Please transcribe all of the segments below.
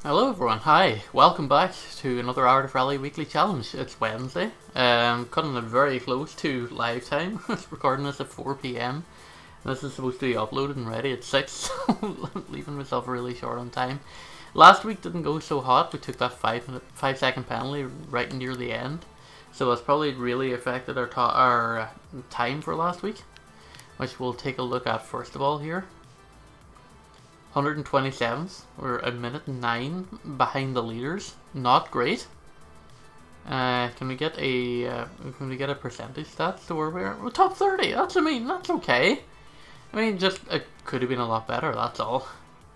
Hello everyone, hi, welcome back to another Art of Rally Weekly Challenge. It's Wednesday, cutting it very close to live time. Recording this at 4 PM. This is supposed to be uploaded and ready at 6, so I'm leaving myself really short on time. Last week didn't go so hot, we took that 5 second penalty right near the end. So that's probably really affected our time for last week, which we'll take a look at first of all here. 127th, we're a minute 9 behind the leaders. Not great. Can we get a percentage stats to where we're top 30? That's okay. Just it could have been a lot better. That's all.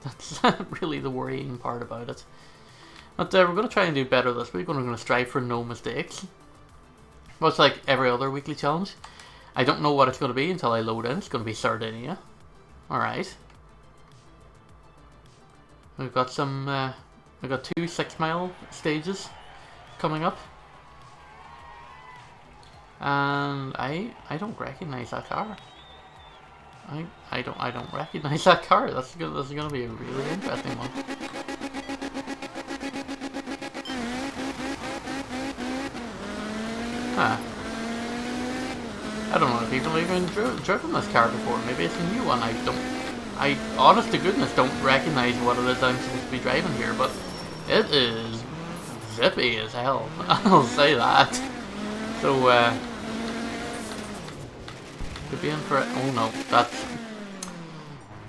That's really the worrying part about it. But we're gonna try and do better this week. We're gonna strive for no mistakes. Much like every other weekly challenge. I don't know what it's gonna be until I load in. It's gonna be Sardinia. All right. We've got we've got 2 6-mile stages coming up, and I don't recognize that car. I don't recognize that car. This is gonna be a really interesting one. Huh. I don't know if people have even driven this car before. Maybe it's a new one. I honest to goodness don't recognize what it is I'm supposed to be driving here, but it is zippy as hell. I'll say that. So, could be in for it. Oh no, that's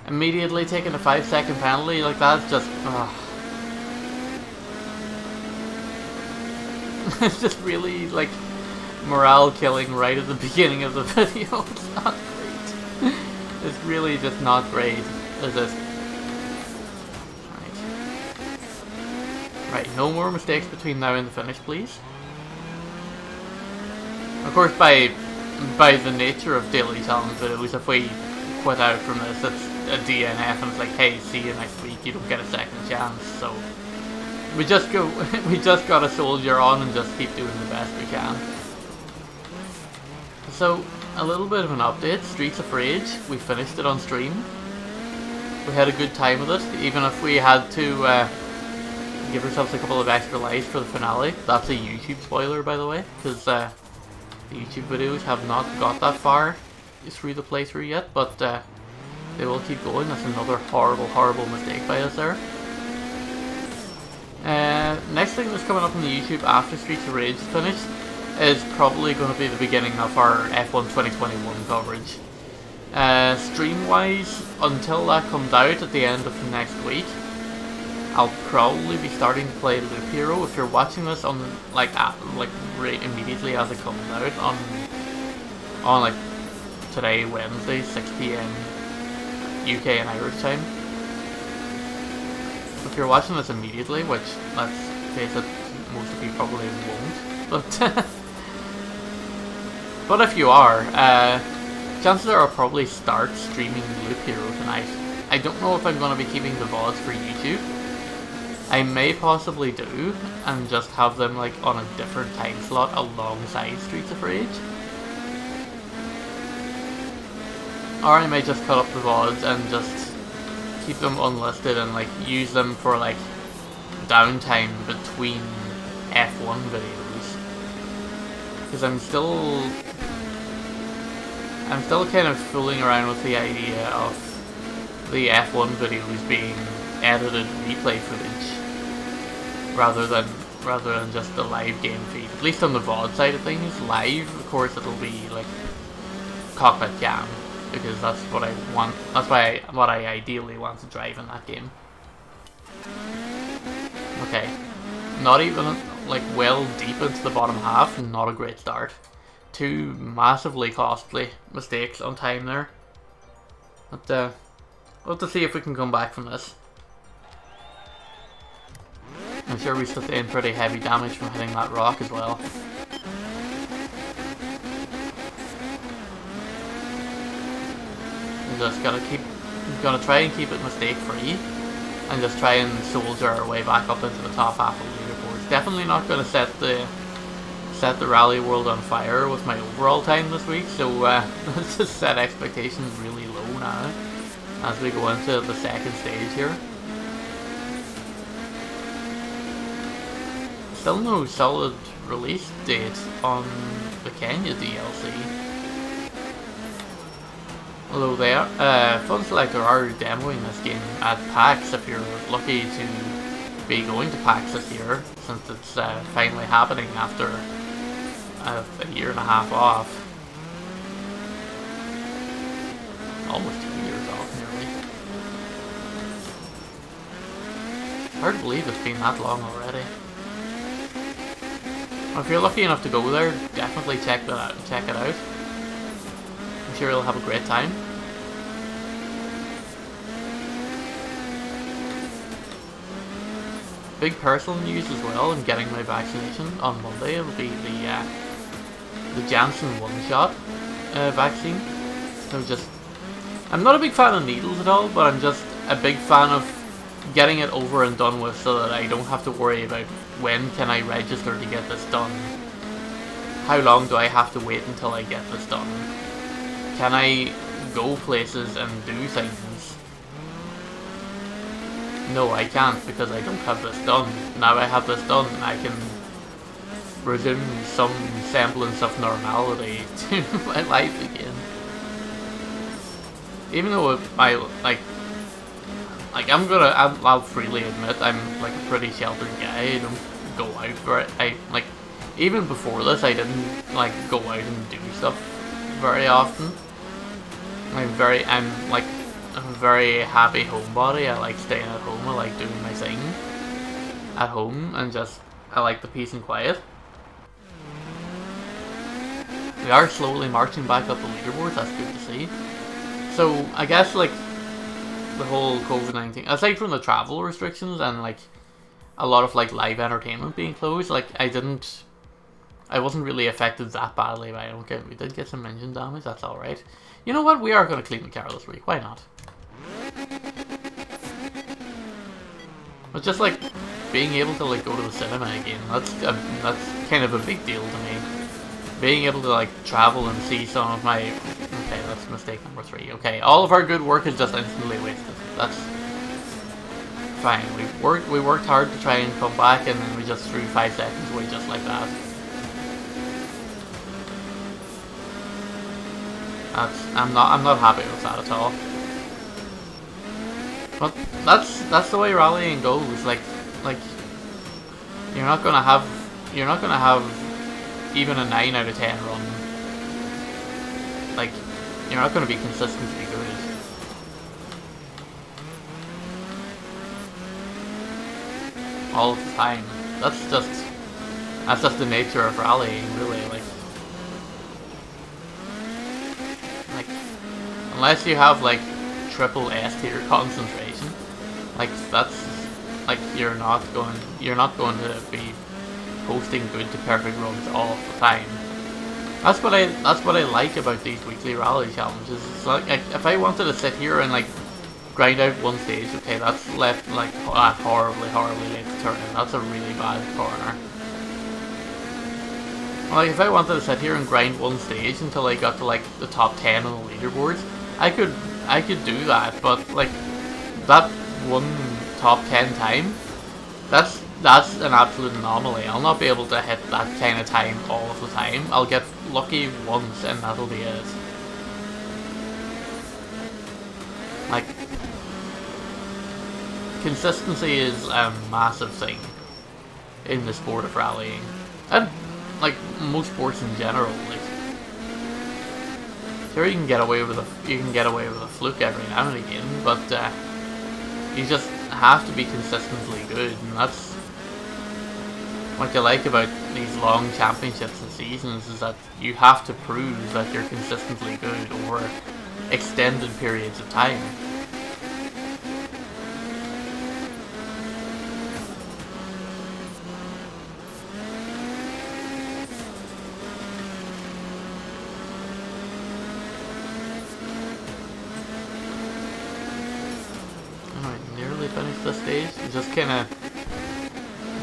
immediately taking a 5-second penalty like that's just. It's just really like morale killing right at the beginning of the video. It's not great. It's really just not great, is it? Right, no more mistakes between now and the finish, please. Of course, by the nature of daily challenge videos, if we quit out from this, it's a DNF and it's like, hey, see you next week, you don't get a second chance. So we just gotta soldier on and just keep doing the best we can. So, a little bit of an update. Streets of Rage, we finished it on stream. We had a good time with it, even if we had to give ourselves a couple of extra lives for the finale. That's a YouTube spoiler, by the way, because the YouTube videos have not got that far through the playthrough yet, but they will keep going. That's another horrible mistake by us there. Next thing that's coming up on the YouTube after Streets of Rage is finished is probably going to be the beginning of our F1 2021 coverage. Stream-wise, until that comes out at the end of next week, I'll probably be starting to play Loop Hero. If you're watching this on right immediately as it comes out on like today, Wednesday, 6 PM UK and Irish time. If you're watching this immediately, which let's face it, most of you probably won't, but but if you are, chances are I'll probably start streaming Loop Hero tonight. I don't know if I'm going to be keeping the VODs for YouTube. I may possibly do, and just have them like on a different time slot alongside Streets of Rage. Or I may just cut up the VODs and just keep them unlisted and like use them for like downtime between F1 videos. Because I'm still kind of fooling around with the idea of the F1 videos being edited replay footage rather than just the live game feed. At least on the VOD side of things. Live, of course, it'll be like cockpit cam, because that's what I want. That's what I ideally want to drive in that game. Okay, not even like well deep into the bottom half. Not a great start. 2 massively costly mistakes on time there. But we'll have to see if we can come back from this. I'm sure we sustained pretty heavy damage from hitting that rock as well. We just gotta try and keep it mistake free, and just try and soldier our way back up into the top half of the leaderboards. Definitely not gonna set the rally world on fire with my overall time this week, so let's just set expectations really low now as we go into the second stage here. Still no solid release date on the Kenya DLC. Although they are, Funselektor are demoing this game at PAX if you're lucky to be going to PAX this year, since it's finally happening after a year and a half off. Almost 2 years off, nearly. Hard to believe it's been that long already. If you're lucky enough to go there, definitely check it out. I'm sure you'll have a great time. Big personal news as well. I'm getting my vaccination on Monday. It'll be the Janssen one-shot vaccine. So I'm not a big fan of needles at all, but I'm just a big fan of getting it over and done with, so that I don't have to worry about when can I register to get this done. How long do I have to wait until I get this done? Can I go places and do things? No, I can't, because I don't have this done. Now I have this done, I can resume some semblance of normality to my life again. Even though I'll freely admit I'm like a pretty sheltered guy. I don't go out for it. Even before this, I didn't like go out and do stuff very often. I'm a very happy homebody. I like staying at home. I like doing my thing at home, and I like the peace and quiet. We are slowly marching back up the leaderboards. That's good to see. So I guess like the whole COVID-19, aside from the travel restrictions and like a lot of like live entertainment being closed, like I wasn't really affected that badly by it. Okay, we did get some engine damage, that's alright. You know what, we are going to clean the car this week, why not? But just like being able to like go to the cinema again, that's kind of a big deal to me. Being able to like travel and see some of my... Okay, that's mistake number 3. Okay, all of our good work is just instantly wasted. That's fine. We worked hard to try and come back, and then we just threw 5 seconds away just like that. I'm not happy with that at all. But that's the way rallying goes. Like you're not gonna have even a 9 out of 10 run. Like, you're not going to be consistently good. All the time. That's just the nature of rallying, really. Like unless you have like triple S tier concentration, like that's like you're not going to be posting good to perfect runs all the time. That's what I like about these weekly rally challenges. It's like if I wanted to sit here and like grind out one stage, okay, that's left like horribly late to turn in. That's a really bad corner. Like if I wanted to sit here and grind one stage until I got to like the top 10 on the leaderboards, I could do that. But like that one top 10 time, that's an absolute anomaly. I'll not be able to hit that kind of time all of the time. I'll get lucky once and that'll be it. Like, consistency is a massive thing in the sport of rallying. And, like, most sports in general. Like, sure, you can get away with a fluke every now and again, but you just have to be consistently good, and that's what you like about these long championships and seasons, is that you have to prove that you're consistently good over extended periods of time. Alright, nearly finished this stage. Just kind of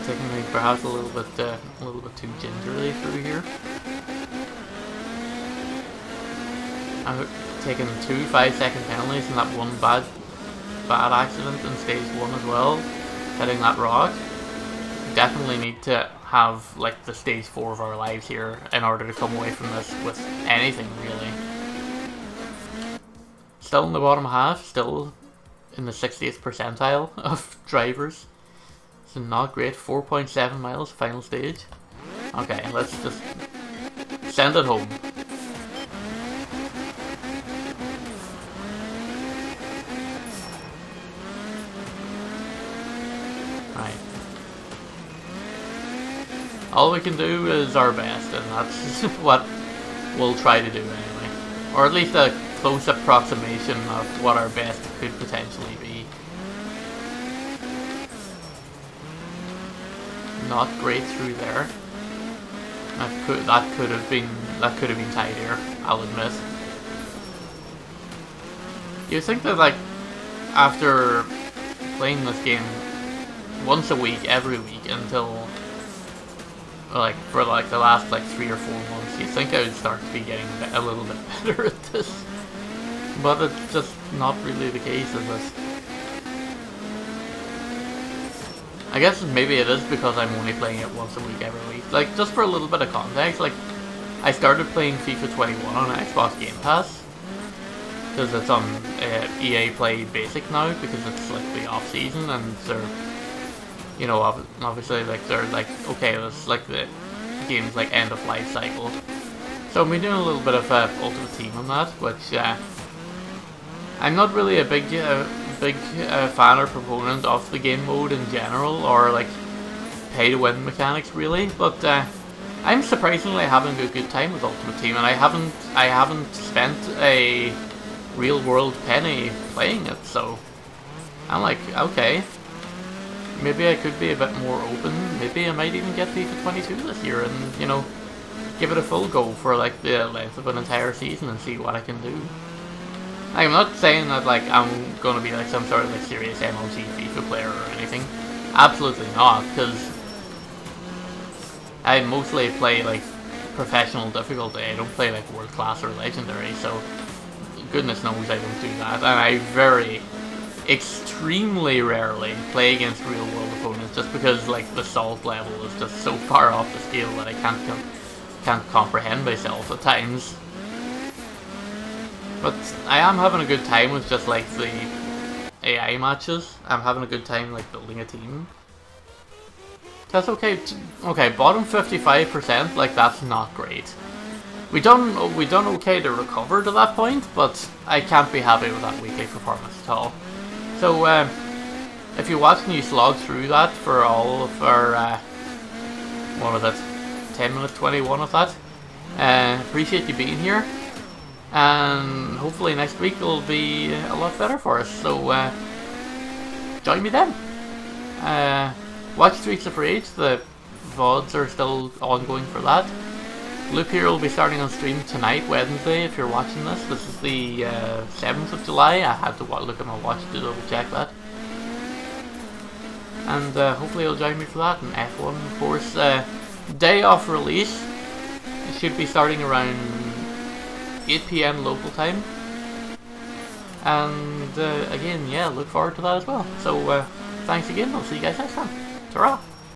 taking me perhaps a little bit too gingerly through here. I've taken 2 5-second penalties and that one bad accident in stage 1 as well, hitting that rock. Definitely need to have like the stage 4 of our lives here in order to come away from this with anything really. Still in the bottom half, still in the 60th percentile of drivers. So not great. 4.7 miles, final stage. Okay, let's just send it home. Right. All we can do is our best, and that's what we'll try to do anyway. Or at least a close approximation of what our best could potentially be. Not great through there. That could have been tidier, I'll admit. You think that like after playing this game once a week, every week until like for like the last like 3 or 4 months, you think I would start to be getting a little bit better at this, but it's just not really the case, is it? I guess maybe it is because I'm only playing it once a week, every week. Like, just for a little bit of context, like, I started playing FIFA 21 on Xbox Game Pass, because it's on EA Play Basic now, because it's like the off season, and they're, you know, obviously like they're like, okay, it's like the game's like end of life cycle. So I'm doing a little bit of Ultimate Team on that, which I'm not really a big fan or proponent of the game mode in general, or like pay to win mechanics really, but I'm surprisingly having a good time with Ultimate Team, and I haven't spent a real world penny playing it, so I'm like, okay, maybe I could be a bit more open. Maybe I might even get FIFA 22 this year and, you know, give it a full go for like the length of an entire season and see what I can do. I'm not saying that like I'm gonna be like some sort of like serious MLG FIFA player or anything. Absolutely not, because I mostly play like professional difficulty. I don't play like world class or legendary, so goodness knows I don't do that. And I extremely rarely play against real world opponents, just because like the salt level is just so far off the scale that I can't comprehend myself at times. But I am having a good time with just like the AI matches. I'm having a good time like building a team. That's okay. Okay, bottom 55%, like that's not great. We done okay to recover to that point, but I can't be happy with that weekly performance at all. So if you watch and you slog through that for all of our what was it, 10 minutes 21 of that, appreciate you being here. And hopefully next week will be a lot better for us, so join me then. Watch Streets of Rage, the VODs are still ongoing for that. Loop here will be starting on stream tonight, Wednesday, if you're watching this. This is the 7th of July, I had to look at my watch to double check that. And hopefully you'll join me for that, and F1 of course. Day of release, it should be starting around 8 PM local time, and again, yeah, look forward to that as well. So thanks again, I'll see you guys next time. Ta-ra!